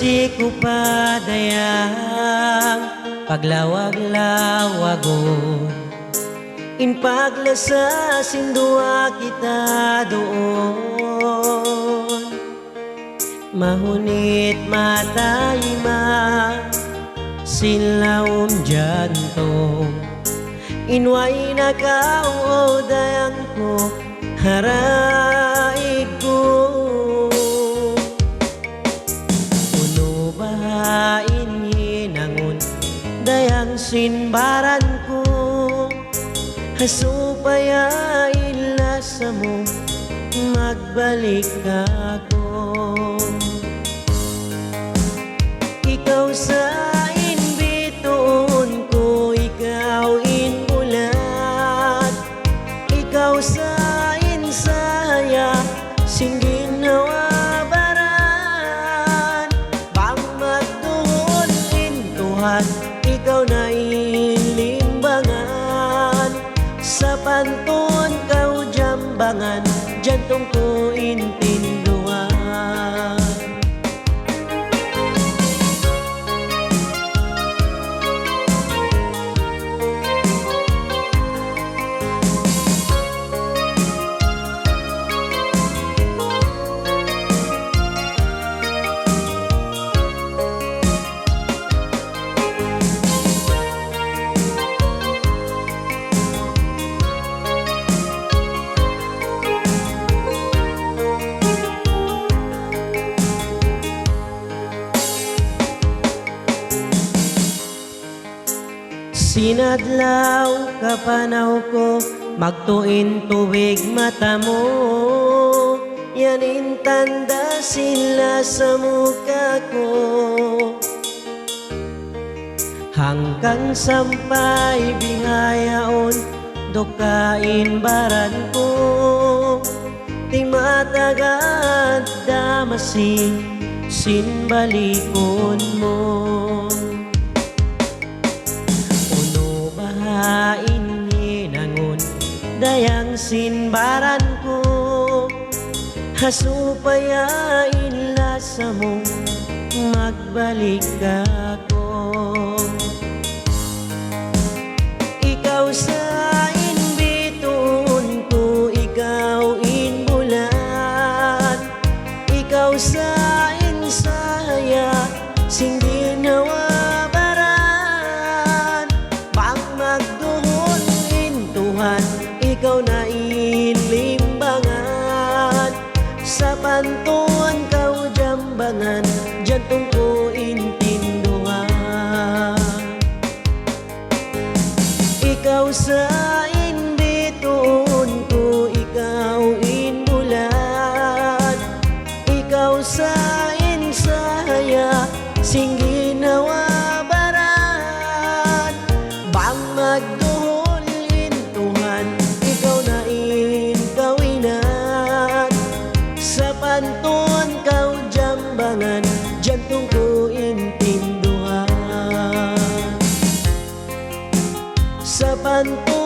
Siko padayang paglawag-lawagon, in paglasa sindua kita doon. Mahunit matayma silawom jantong, inway nakao dayang ko haraig ko. Puno bahain hinangon dayang sinbaran ko, hasupaya ilasa mo magbalik ako. Ikaw sa inbitoon ko, ikaw inbulat, ikaw sa insaya singgin nawabaran. Bang magtuhon intuhan, ikaw na ilimbangan, sa panton kau jambangan, jantong ko intinduhan. Sinadlaw kapanaw ko, magtuin tuwig mata mo, yanin tanda sila sa muka ko. Hanggang sampay bihayaon, dokain baran ko, ti matagad damasi sinbalikon mo. Bahain hinangon dayang sinbaran ko, hasupaya ilasa mo magbalik ako. Ikaw sa inbitoon ko, ikaw inbulat, ikaw sa insaya singgin nawa. Ikaw na ilimbangan, sa pantuan kau jambangan, jantong ko intinduhan. Ikaw sa inbitoon ko, ikaw inbulat, ikaw sa insaya singgin nawabaran. Bang magduhol intuhan, panton kau jambangan, jantong ko intinduhan. Sa panton